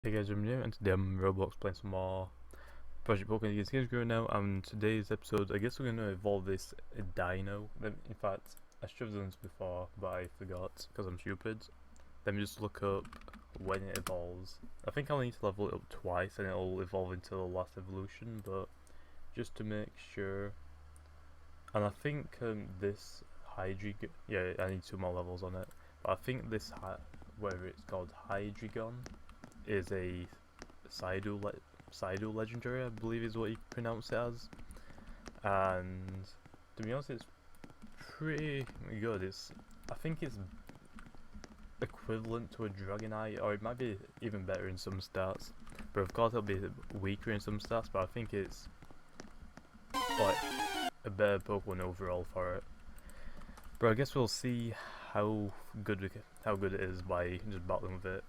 Hey guys, JamiyJamie, and today I'm Roblox playing some more Project Pokedex Games Grow now, and today's episode, I guess we're going to evolve this Dino. In fact, I should have done this before, but I forgot, because I'm stupid. Let me just look up when it evolves. I think I'll need to level it up twice, and it'll evolve into the last evolution, but just to make sure. And I think this Hydreigon, yeah, I need 2 more levels on it, but I think this, whatever it's called, Hydreigon, is a Psyduck legendary, I believe is what you pronounce it as. And to be honest, it's pretty good. I think it's equivalent to a Dragonite, or it might be even better in some stats. But of course, it'll be weaker in some stats. But I think it's like a better Pokemon overall for it. But I guess we'll see how good it is by just battling with it.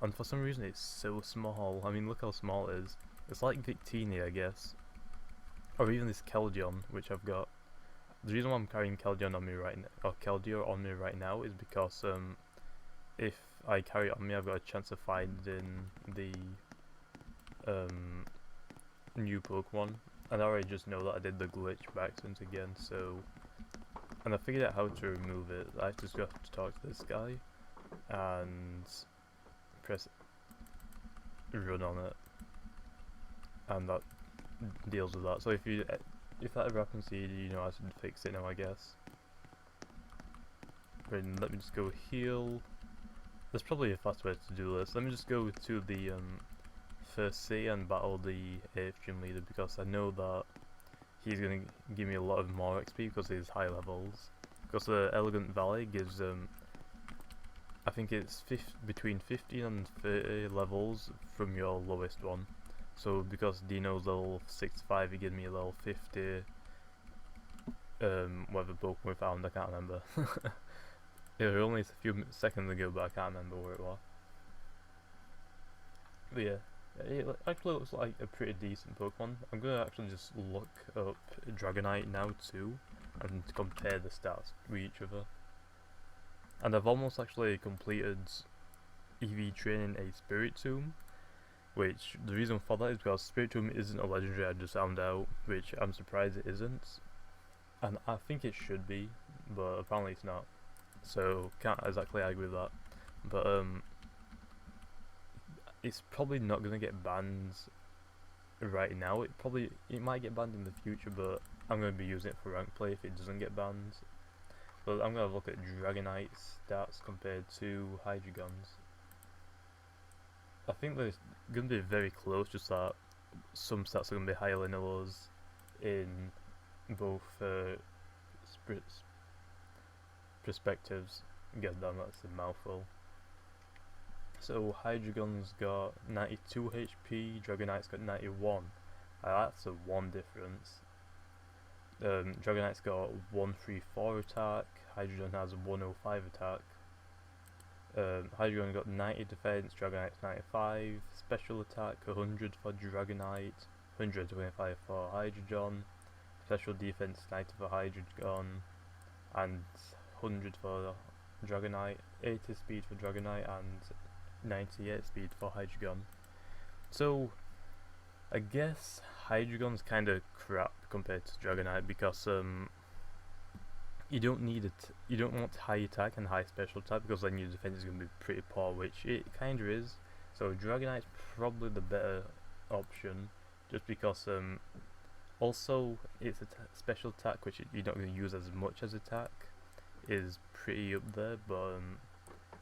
And for some reason it's so small. I mean, look how small it is. It's like Victini, I guess. Or even this Keldeo, which I've got. The reason why I'm carrying Keldeo on me right now is because if I carry it on me, I've got a chance of finding the new Pokemon. And I already just know that I did the glitch by accident again, so... And I figured out how to remove it. I just have to talk to this guy and press run on it, and that deals with that. So if that ever happens to you, you know how to fix it now, I guess. Right, let me just go heal. There's probably a faster way to do this. Let me just go to the first city and battle the 8th gym leader, because I know that he's gonna give me a lot of more XP because of his high levels. Because the Elegant Valley gives I think it's between 15 and 30 levels from your lowest one. So because Dino's level 65, he gave me a level 50 whatever Pokemon we found, I can't remember. It was only a few seconds ago, but I can't remember where it was. But yeah, it actually looks like a pretty decent Pokemon. I'm gonna actually just look up Dragonite now too, and compare the stats with each other. And I've almost actually completed EV training a Spiritomb, which the reason for that is because Spiritomb isn't a legendary, I just found out, which I'm surprised it isn't. And I think it should be, but apparently it's not. So can't exactly argue with that. But it's probably not gonna get banned right now. It might get banned in the future, but I'm gonna be using it for rank play if it doesn't get banned. So I'm going to look at Dragonite's stats compared to Hydreigon's. I think they're going to be very close, just that some stats are going to be higher than others in both perspectives. Get them, that's a mouthful. So Hydreigon's got 92 HP, Dragonite's got 91. That's a 1 difference. Dragonite's got 134 attack, Hydreigon has 105 attack. Hydreigon got 90 defense, Dragonite's 95, special attack 100 for Dragonite, 125 for Hydreigon, special defense 90 for Hydreigon, and 100 for Dragonite, 80 speed for Dragonite, and 98 speed for Hydreigon. So I guess Hydreigon's kind of crap compared to Dragonite because you don't need it. You don't want high attack and high special attack because then your defense is going to be pretty poor, which it kind of is. So Dragonite's probably the better option, just because also its special attack, which you're not going to use as much as attack, is pretty up there, but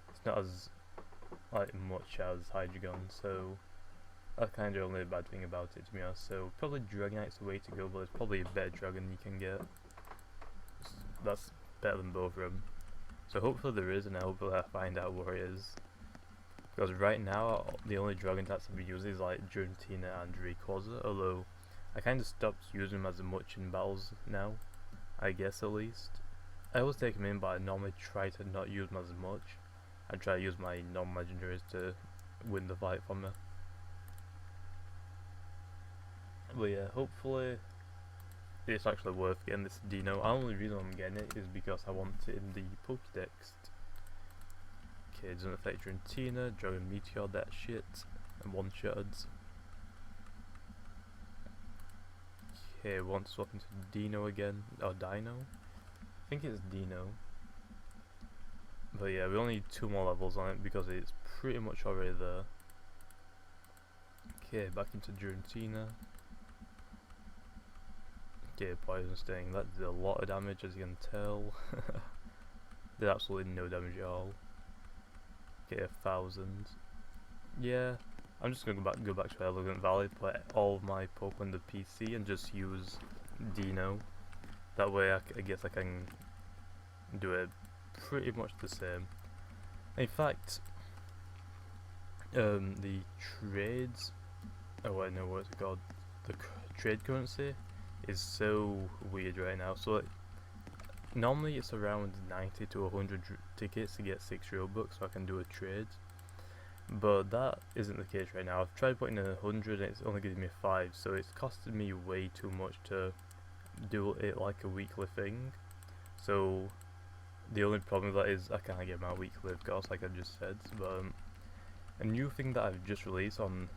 it's not as much as Hydreigon. So that's kind of only a bad thing about it, to be honest. So probably Dragonite's the way to go, but it's probably a better dragon you can get. That's better than both of them. So hopefully there is, and hopefully I find out where it is. Because right now, the only dragon types I've been using is like Giratina and Rayquaza, although I kind of stopped using them as much in battles now, I guess at least. I always take them in, but I normally try to not use them as much. I try to use my non-legendaries to win the fight for me. But yeah, hopefully it's actually worth getting this Dino. The only reason I'm getting it is because I want it in the Pokedex. Okay, it doesn't affect Giratina, Dragon Meteor, that shit. and one-shots. Okay, want to swap into Dino again, or Dino? I think it's Dino. But yeah, we only need 2 more levels on it because it's pretty much already there. Okay, back into Giratina. Okay, Poison Sting, that did a lot of damage as you can tell. Did absolutely no damage at all. Okay, 1,000. Yeah, I'm just gonna go back to Elegant Valley, play all of my Pokemon on the PC and just use Dino. That way I guess I can do it pretty much the same. In fact, the trades, oh I know what it's called, the trade currency is so weird right now. So normally it's around 90 to 100 tickets to get 6 Robux so I can do a trade. But that isn't the case right now. I've tried putting in 100 and it's only giving me 5, so it's costed me way too much to do it like a weekly thing. So the only problem with that is I can't get my weekly of course, like I just said. But a new thing that I've just released on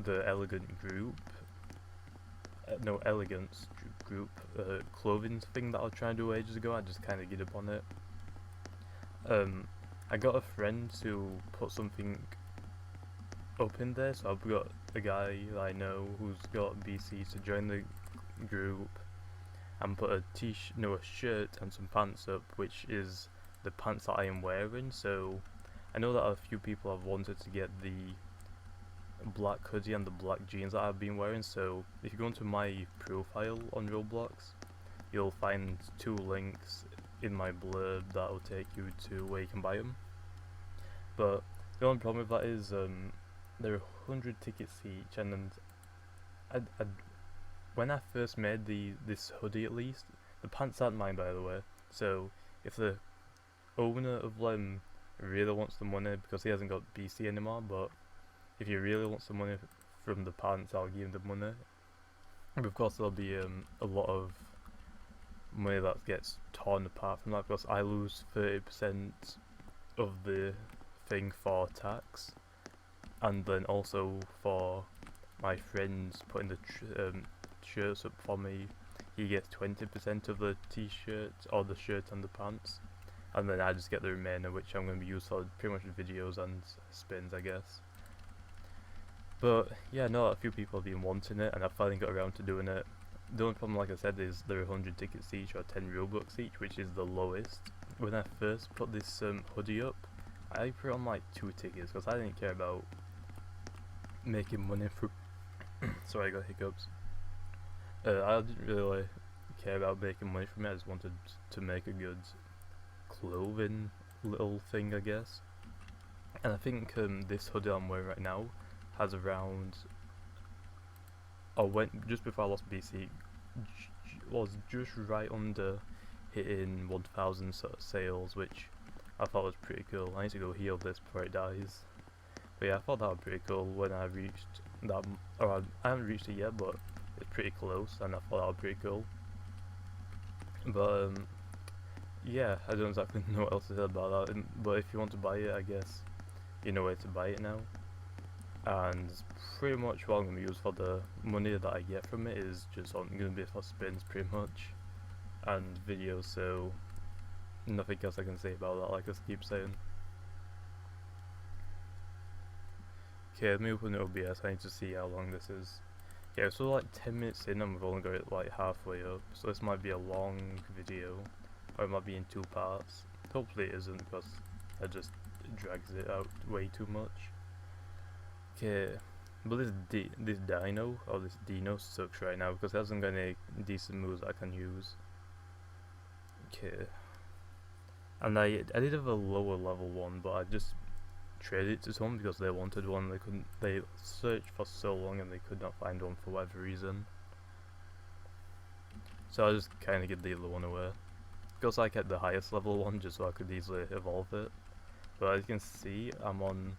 the Elegant group, no Elegance group, clothing thing that I was trying to do ages ago, I just kind of get up on it. I got a friend to put something up in there, so I've got a guy that I know who's got BC to join the group and put a shirt and some pants up, which is the pants that I am wearing. So I know that a few people have wanted to get the black hoodie and the black jeans that I've been wearing, so if you go into my profile on Roblox, you'll find 2 links in my blurb that will take you to where you can buy them. But the only problem with that is there are 100 tickets each, and then when I first made this hoodie, at least the pants aren't mine by the way, so if the owner of them really wants the money, because he hasn't got BC anymore, but if he really wants the money from the pants, I'll give him the money. But of course there'll be a lot of money that gets torn apart from that, because I lose 30% of the thing for tax, and then also for my friends putting the shirts up for me, he gets 20% of the t-shirt or the shirt and the pants, and then I just get the remainder, which I'm going to use for pretty much videos and spins I guess. But yeah, I know a few people have been wanting it and I've finally got around to doing it. The only problem, like I said, is there are 100 tickets each or 10 Robux each, which is the lowest. When I first put this hoodie up, I put on like 2 tickets because I didn't care about making money for sorry, I got hiccups. I didn't really care about making money from it, I just wanted to make a good clothing little thing I guess. And I think this hoodie I'm wearing right now has around, just before I lost BC, was just right under hitting 1,000 sort of sales, which I thought was pretty cool. I need to go heal this before it dies. But yeah, I thought that was pretty cool when I reached that, or I haven't reached it yet, but it's pretty close, and I thought that was pretty cool. But yeah, I don't exactly know what else to say about that, but if you want to buy it, I guess you know where to buy it now. And pretty much what I'm going to use for the money that I get from it is just going to be for spins pretty much, and videos, so nothing else I can say about that, like I keep saying. Okay, let me open the OBS, I need to see how long this is. Okay, so like 10 minutes in and we've only got it like halfway up, so this might be a long video, or it might be in 2 parts. Hopefully it isn't, because it just drags it out way too much. Okay, but this Dino, or this Dino sucks right now because it hasn't got any decent moves I can use. Okay, and I did have a lower level one, but I just traded it to someone because they wanted one. They searched for so long and they could not find one for whatever reason. So I just kind of give the other one away. Because I kept the highest level one just so I could easily evolve it. But as you can see, I'm on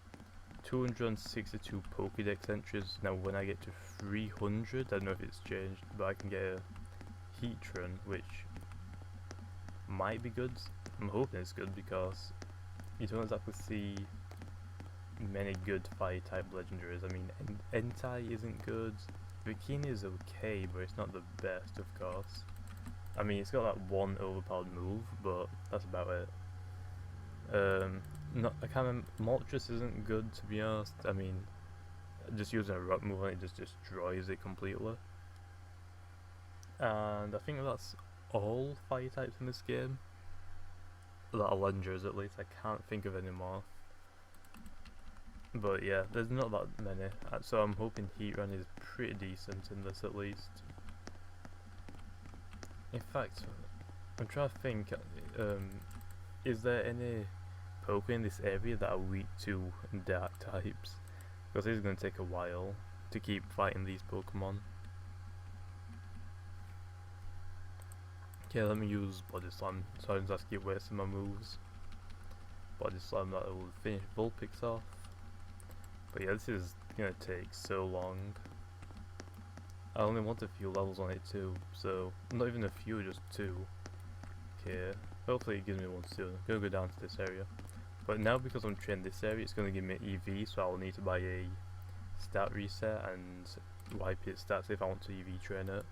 262 Pokedex entries. Now when I get to 300, I don't know if it's changed, but I can get a Heatran, which might be good. I'm hoping it's good because you don't exactly see many good fire type legendaries. I mean, Entei isn't good. Bikini is okay, but it's not the best, of course. I mean, it's got that one overpowered move, but that's about it. I can't remember. Moltres isn't good, to be honest. I mean, just using a rock move on it just destroys it completely. And I think that's all fire types in this game. That are legendaries, at least. I can't think of any more. But yeah, there's not that many. So I'm hoping Heatran is pretty decent in this, at least. In fact, I'm trying to think, is there any Pokemon in this area that are weak to dark types? Because it's going to take a while to keep fighting these Pokemon. Okay, let me use Body Slam, so I just keep wasting my moves. Body Slam, that will finish Vulpix off. But yeah, this is going to take so long. I only want a few levels on it too, so not even a few, just 2. Okay, hopefully it gives me one soon. I'm going to go down to this area. But now because I'm training this area, it's going to give me EV, so I'll need to buy a stat reset and wipe its stats if I want to EV train it.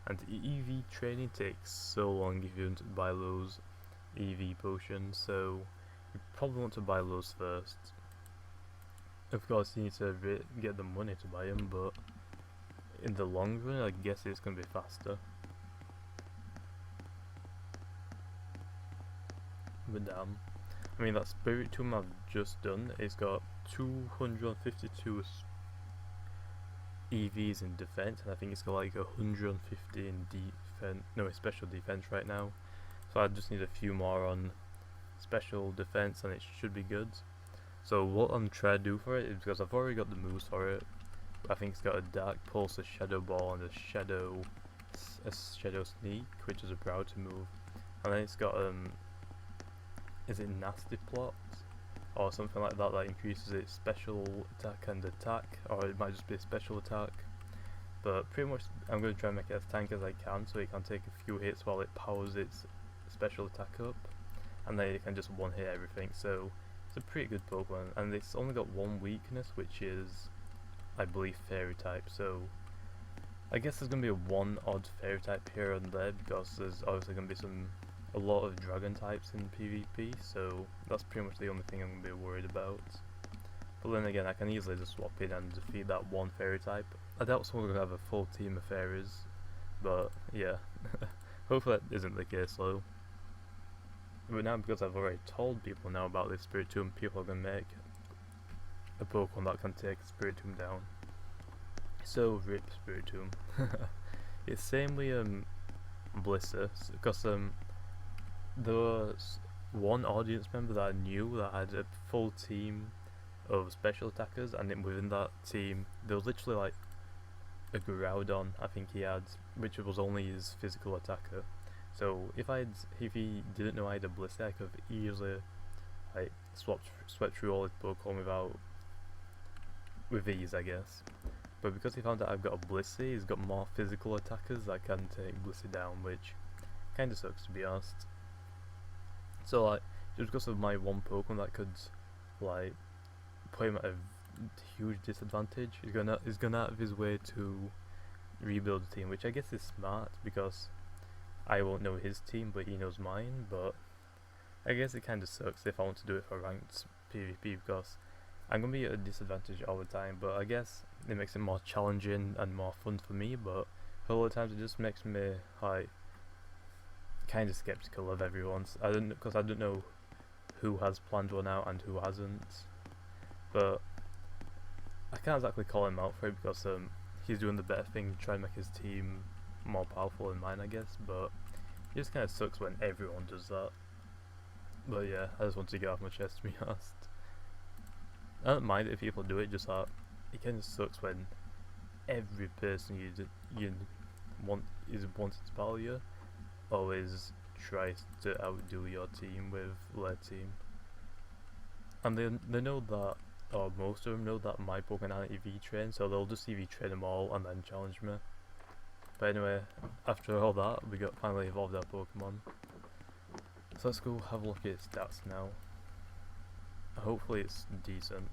And EV training takes so long if you want to buy those EV potions, so you probably want to buy those first. Of course you need to get the money to buy them, but in the long run I guess it's going to be faster. But damn. I mean, that Spirit Tomb I've just done, it's got 252 EVs in defense, and I think it's got like 150 in defense, no, special defense right now. So I just need a few more on special defense and it should be good. So what I'm trying to do for it is, because I've already got the moves for it, I think it's got a Dark Pulse, a Shadow Ball, and a Shadow Sneak, which is a priority move. And then it's got is it Nasty Plot or something like that increases its special attack and attack, or it might just be a special attack. But pretty much I'm going to try and make it as tanky as I can, so it can take a few hits while it powers its special attack up, and then it can just one hit everything. So it's a pretty good Pokemon, and it's only got one weakness, which is, I believe, Fairy type. So I guess there's going to be a one odd Fairy type here and there, because there's obviously going to be a lot of Dragon types in PvP, so that's pretty much the only thing I'm going to be worried about. But then again, I can easily just swap in and defeat that one Fairy type. I doubt someone's going to have a full team of Fairies, but yeah, hopefully that isn't the case though. But now, because I've already told people now about this Spirit Tomb, people are going to make a Pokemon that can take Spirit Tomb down. So rip Spirit Tomb. It's same with Blissa, because there was one audience member that I knew that had a full team of special attackers, and then within that team there was literally like a Groudon, I think he had, which was only his physical attacker. So if he didn't know I had a Blissey, I could have easily like swept through all his Pokemon with ease, I guess. But because he found out I've got a Blissey, he's got more physical attackers that can take Blissey down, which kinda sucks, to be honest. So like, just because of my one Pokemon that could like put him at a huge disadvantage, he's gonna out of his way to rebuild the team, which I guess is smart, because I won't know his team but he knows mine. But I guess it kinda sucks if I want to do it for ranked PvP, because I'm gonna be at a disadvantage all the time. But I guess it makes it more challenging and more fun for me, but a lot of times it just makes me like kind of skeptical of everyone's. Because I don't know who has planned one out and who hasn't. But I can't exactly call him out for it, because he's doing the better thing, trying to make his team more powerful than mine, I guess. But it just kind of sucks when everyone does that. But yeah, I just want to get off my chest, to be honest. I don't mind it if people do it, just that it kind of sucks when every person you want is wanting to battle you always tries to outdo your team with their team. And they know that, or most of them know that my Pokemon aren't EV trained, so they'll just EV train them all and then challenge me. But anyway, after all that, we got finally evolved our Pokemon. So let's go have a look at its stats now. Hopefully it's decent.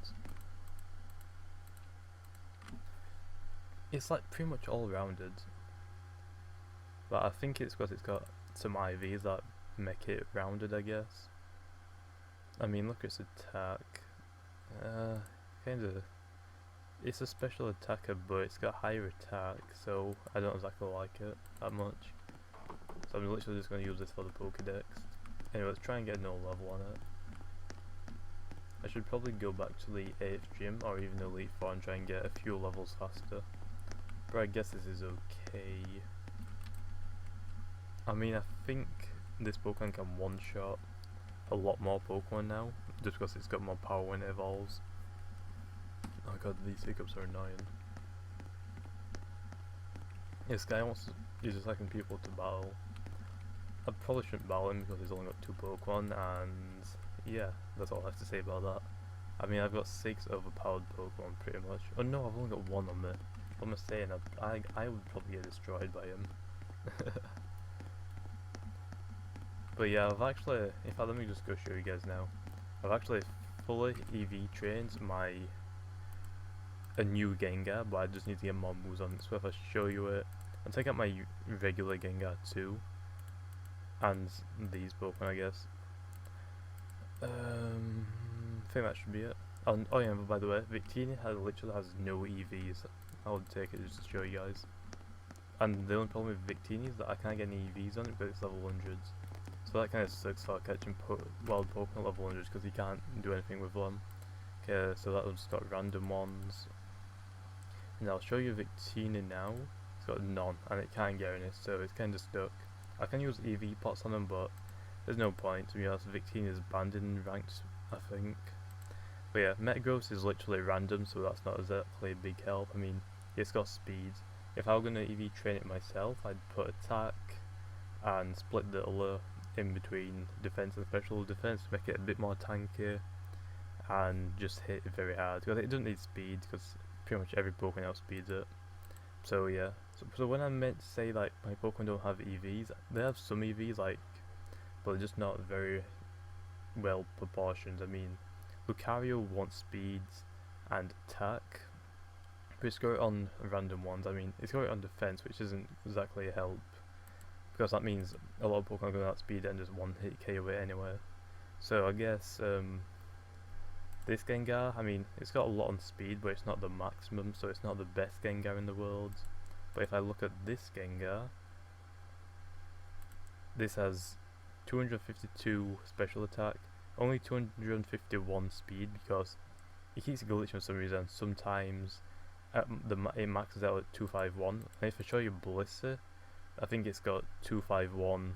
it's like pretty much all rounded. But I think it's because it's got some IVs that make it rounded, I guess. I mean, look at its attack. Kinda. It's a special attacker, but it's got higher attack, so I don't exactly like it that much. So I'm literally just going to use this for the Pokedex. Anyway, let's try and get no level on it. I should probably go back to the 8th gym, or even Elite 4, and try and get a few levels faster. But I guess this is okay. I mean, I think this Pokemon can one-shot a lot more Pokemon now, just because it's got more power when it evolves. Oh god, these hiccups are annoying. This guy he's just liking people to battle. I probably shouldn't battle him because he's only got 2 Pokemon, and yeah, that's all I have to say about that. I mean, I've got 6 overpowered Pokemon pretty much. Oh no, I've only got 1 on me. What am I saying? I would probably get destroyed by him. But yeah, I've actually, in fact, let me just go show you guys now. I've actually fully EV trained a new Gengar, but I just need to get more moves on it. So if I show you it, I'll take out my regular Gengar too, and these Pokemon, I guess. I think that should be it. Oh yeah, but by the way, Victini literally has no EVs. I would take it just to show you guys. And the only problem with Victini is that I can't get any EVs on it because it's level 100s. So that kind of sucks for catching wild Pokemon level 100s because you can't do anything with them. Okay, so that one's got random ones. And I'll show you Victini now. It's got none, and it can't get any, so it's kind of stuck. I can use EV pots on them, but there's no point, to be honest. Victini is banned in ranked, I think. But yeah, Metagross is literally random, so that's not exactly a big help. I mean, it's got speed. If I were going to EV train it myself, I'd put attack and split the other in between defense and special defense to make it a bit more tanky and just hit it very hard, because it doesn't need speed because pretty much every Pokemon outspeeds it. So yeah, so when I meant to say like my Pokemon don't have EVs, they have some EVs, like, but they're just not very well proportioned. I mean, Lucario wants speeds and attack, but it's got it on random ones. I mean, it's got it on defense, which isn't exactly a help, because that means a lot of Pokemon are going to outspeed it and just one hit KO it anyway. So I guess this Gengar, I mean, it's got a lot on speed, but it's not the maximum, so it's not the best Gengar in the world. But if I look at this Gengar, this has 252 special attack, only 251 speed, because it keeps glitching for some reason. Sometimes it maxes out at 251. And if I show you Blissey, I think it's got 251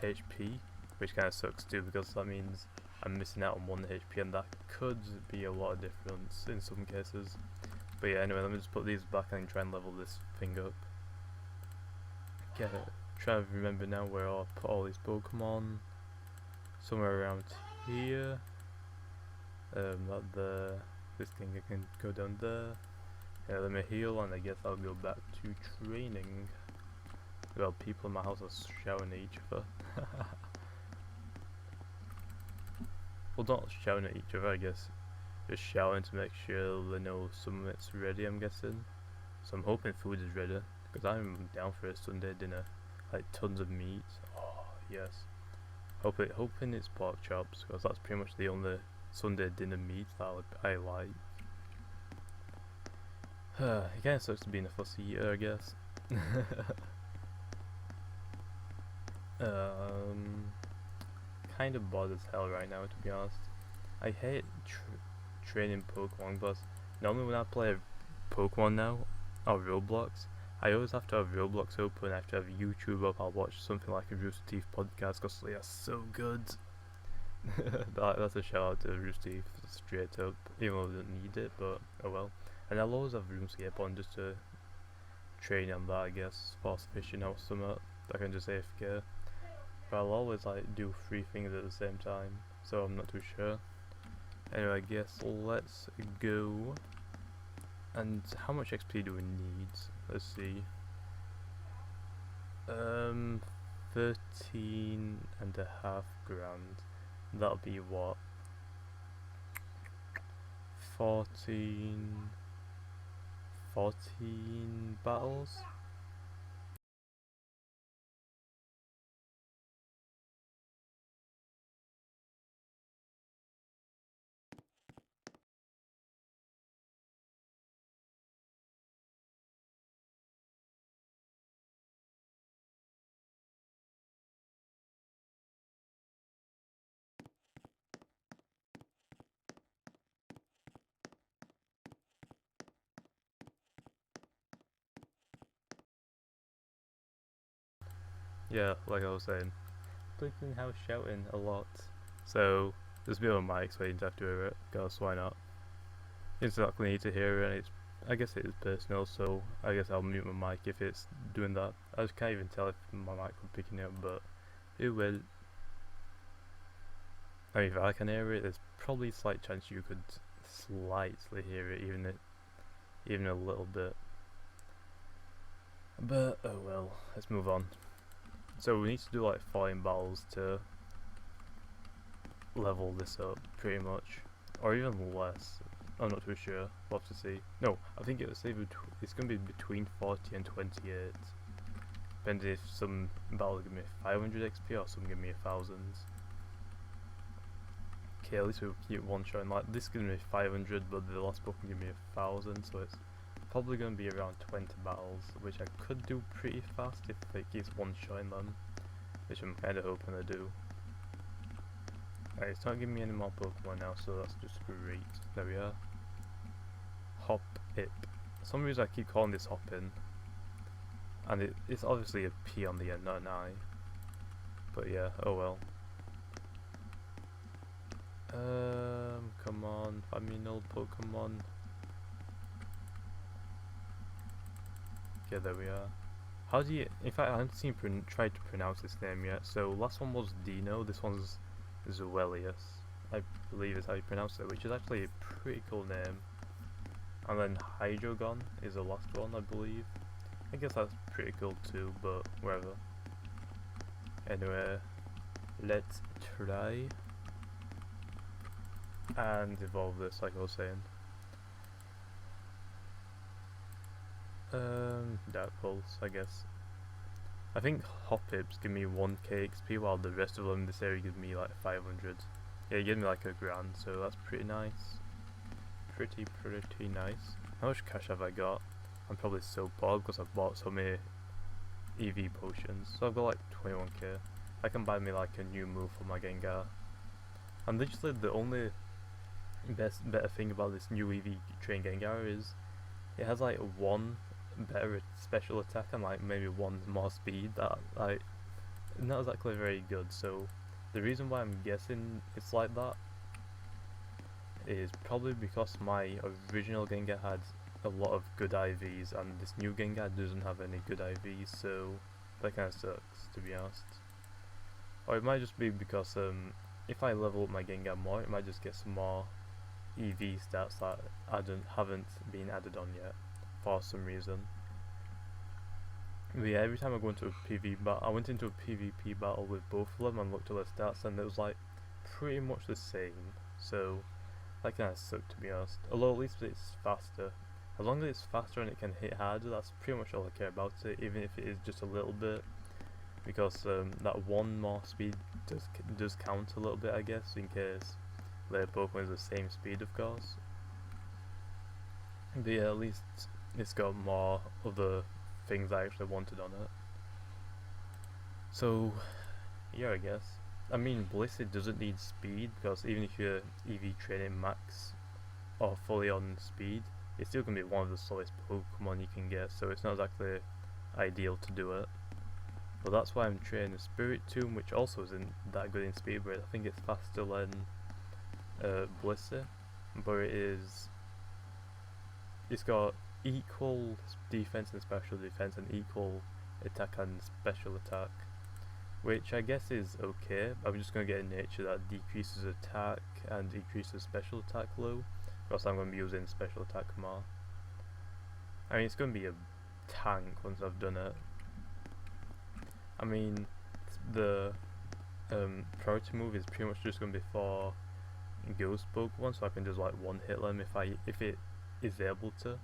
HP, which kind of sucks too, because that means I'm missing out on 1 HP, and that could be a lot of difference in some cases. But yeah, anyway, let me just put these back and try and level this thing up. Okay, try to remember now where I'll put all these Pokemon. Somewhere around here. Not there. This thing I can go down there. Yeah, let me heal, and I guess I'll go back to training. Well, people in my house are shouting at each other. Well, not shouting at each other, I guess. Just shouting to make sure they know something's ready, I'm guessing. So I'm hoping food is ready, because I'm down for a Sunday dinner. Like tons of meat. Oh, yes. Hoping it's pork chops, because that's pretty much the only Sunday dinner meat that I like. It kinda sucks to being a fussy eater, I guess. Kind of bored as hell right now, to be honest. I hate training Pokemon, but normally when I play Pokemon now, or Roblox, I always have to have Roblox open, I have to have YouTube up, I'll watch something like a Rooster Teeth podcast, because they are so good. That's a shout out to Rooster Teeth, straight up, even though I don't need it, but oh well. And I'll always have RuneScape on just to train on that, I guess, force fishing or something, that I can just AFK. But I'll always like do 3 things at the same time, so I'm not too sure. Anyway, I guess let's go. And how much XP do we need? Let's see. 13.5 grand. That'll be what? 14. 14 battles. Yeah, like I was saying, clicking house shouting a lot. So there's a bit of my explaining to have to hear it, because why not? It's not going to need to hear it, I guess it is personal, so I guess I'll mute my mic if it's doing that. I just can't even tell if my mic was picking it up, but it will. I mean, if I can hear it, there's probably a slight chance you could slightly hear it, even a little bit. But oh well, let's move on. So we need to do like 14 battles to level this up, pretty much, or even less. I'm not too sure. We'll have to see. No, I think it's going to be between 40 and 28. Depending if some battles give me 500 XP or some give me 1,000. Okay, at least we'll keep one shot. Like this gives me 500, but the last book can give me 1,000, so it's probably going to be around 20 battles, which I could do pretty fast if it keeps one shotting them, which I'm kind of hoping to do. Alright, it's not giving me any more Pokemon now, so that's just great. There we are. Hop Ip. For some reason I keep calling this Hoppin, and it's obviously a P on the end, not an I. But yeah, oh well. Come on, find me an old Pokemon. Yeah, there we are. How do you? In fact, I haven't seen tried to pronounce this name yet. So last one was Dino. This one's Zuelius, I believe is how you pronounce it, which is actually a pretty cool name. And then Hydreigon is the last one, I believe. I guess that's pretty cool too, but whatever. Anyway, let's try and evolve this, like I was saying. Dark Pulse, I guess. I think Hoppips give me 1k XP, while the rest of them in this area give me like 500. Yeah, it gives me like a grand, so that's pretty nice. Pretty nice. How much cash have I got? I'm probably so poor because I've bought so many EV potions. So I've got like 21k. I can buy me like a new move for my Gengar. And literally the only better thing about this new EV train Gengar is it has like one better special attack and like maybe one more speed that like not exactly very good. So the reason why I'm guessing it's like that is probably because my original Gengar had a lot of good IVs and this new Gengar doesn't have any good IVs, so that kind of sucks, to be honest. Or it might just be because if I level up my Gengar more, it might just get some more EV stats that haven't been added on yet for some reason. But yeah, every time I go into a PvP battle, I went into a PvP battle with both of them and looked at their stats and it was like pretty much the same, so that kind of sucked, to be honest. Although at least it's faster. As long as it's faster and it can hit harder, that's pretty much all I care about it, even if it is just a little bit. Because that one more speed does count a little bit, I guess, in case their Pokemon is the same speed, of course. But yeah, at least it's got more of the things I actually wanted on it. So yeah, I guess. I mean, Blissey doesn't need speed, because even if you're EV training max or fully on speed, it's still going to be one of the slowest Pokemon you can get, so it's not exactly ideal to do it. But that's why I'm training a Spirit Tomb, which also isn't that good in speed, but I think it's faster than Blissey, but it's got equal defense and special defense and equal attack and special attack, which I guess is okay. I'm just going to get a nature that decreases attack and increases special attack low, because I'm going to be using special attack more. I mean, it's going to be a tank once I've done it. I mean, the priority move is pretty much just going to be for Ghost Pokemon, so I can just like one hit them if it is able to.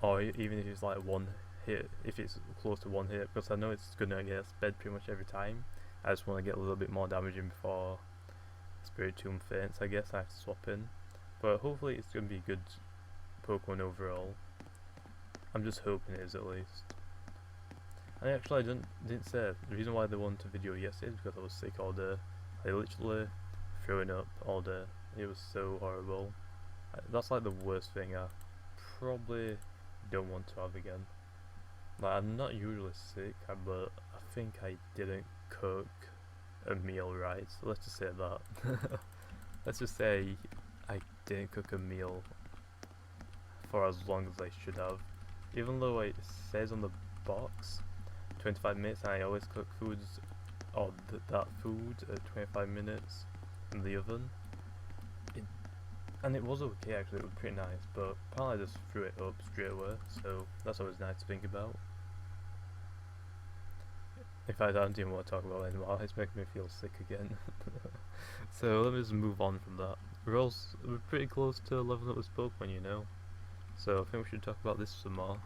or even if it's like one hit, if it's close to one hit, because I know it's gonna get sped pretty much every time. I just want to get a little bit more damage in before Spiritomb faints. I guess I have to swap in, but hopefully it's gonna be a good Pokemon overall. I'm just hoping it is at least. And actually, I didn't say the reason why they wanted to video yesterday is because I was sick all day. I literally throwing up all day. It was so horrible. That's like the worst thing I probably don't want to have again. Like, I'm not usually sick, but I think I didn't cook a meal right. So let's just say that. Let's just say I didn't cook a meal for as long as I should have. Even though it says on the box 25 minutes, and I always cook foods or that food at 25 minutes in the oven. And it was okay actually, it was pretty nice, but apparently I just threw it up straight away, so that's always nice to think about. In fact, I don't even want to talk about it anymore, it's making me feel sick again. So let me just move on from that. We're pretty close to leveling up this Pokemon, you know, so I think we should talk about this some more.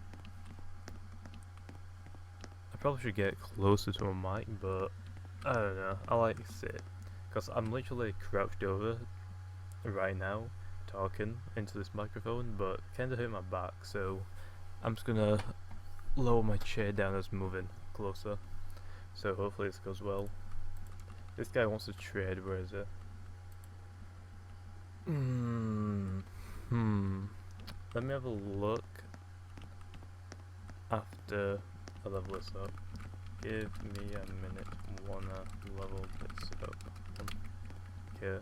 I probably should get closer to my mic, but I don't know, I like to sit, because I'm literally crouched over right now talking into this microphone, but kinda hurt my back, so I'm just gonna lower my chair down as moving closer, so hopefully this goes well. This guy wants to trade, where is it? Let me have a look after I level this up. Give me a minute, wanna level this up. Okay.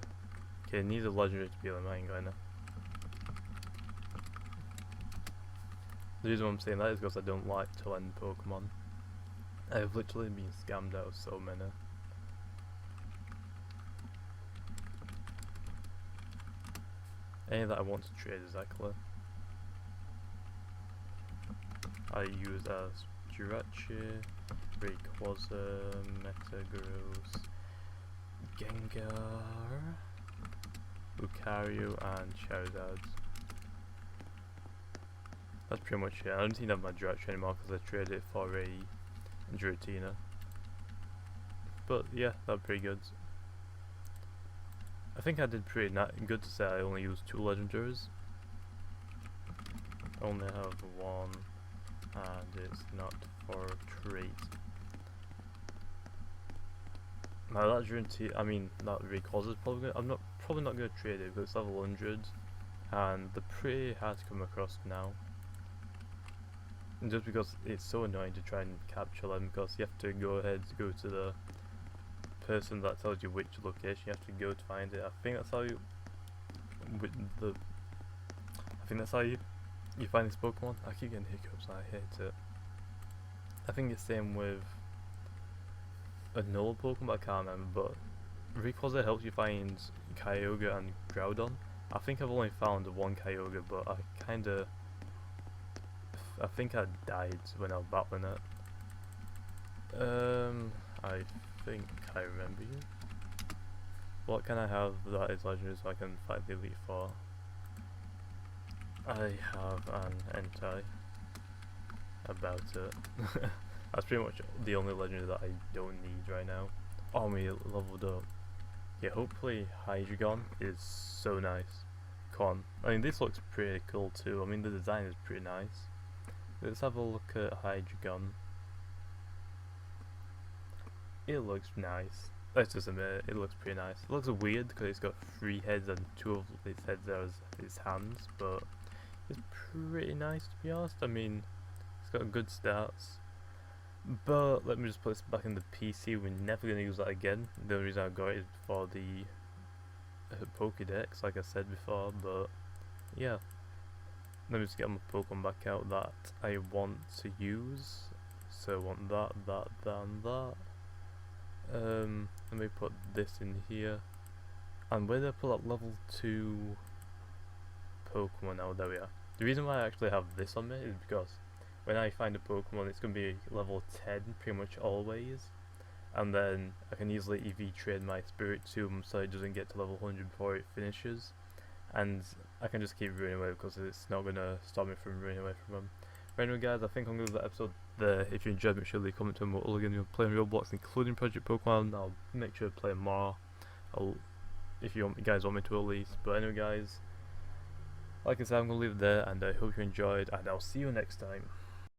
Okay, it needs a legendary to be like mine, kinda. The reason why I'm saying that is because I don't like to lend Pokemon. I've literally been scammed out of so many. Any that I want to trade exactly. I use as Jirachi, Rayquaza, Metagross, Gengar, Lucario and Charizard. That's pretty much it. I don't think I have my Jirachi anymore because I traded it for a Giratina. But yeah, that's pretty good. I think I did pretty good to say I only used 2 legendaries. I only have 1 and it's not for trade. Now that Giratina, I mean that Rayquaza is probably probably not going to trade it because it's level 100 and they're pretty hard to come across now. And just because it's so annoying to try and capture them, because you have to go to the person that tells you which location you have to go to find it. I think that's how you you find this Pokemon. I keep getting hiccups and I hate it. I think it's the same with another Pokemon, I can't remember, but Rayquaza helps you find Kyogre and Groudon. I think I've only found 1 Kyogre, but I think I died when I was battling it. I think I remember you. What can I have that is legendary so I can fight the Elite Four? I have an Entei. About it. That's pretty much the only legendary that I don't need right now. Oh, we leveled up. Yeah, hopefully Hydreigon is so nice. Come on. I mean, this looks pretty cool too. I mean, the design is pretty nice. Let's have a look at Hydreigon. It looks nice. Let's just admit it looks pretty nice. It looks weird because it's got 3 heads and 2 of its heads are its hands, but it's pretty nice to be honest. I mean, it's got good stats. But let me just put this back in the PC. We're never going to use that again. The only reason I got it is for the Pokedex, like I said before, but yeah. Let me just get my Pokemon back out that I want to use. So I want that, and that. Let me put this in here. And where did I put up level 2 Pokemon now? There we are. The reason why I actually have this on me is because when I find a Pokemon, it's going to be level 10 pretty much always. And then I can easily EV trade my Spiritomb so it doesn't get to level 100 before it finishes. And I can just keep running away because it's not gonna stop me from running away from them. But anyway guys, I think I'm gonna leave that episode there. If you enjoyed, make sure to leave a comment on what all again you're playing Roblox, including Project Pokemon. I'll make sure to play more. If you guys want me to at least. But anyway guys, like I said, I'm gonna leave it there, and I hope you enjoyed, and I'll see you next time.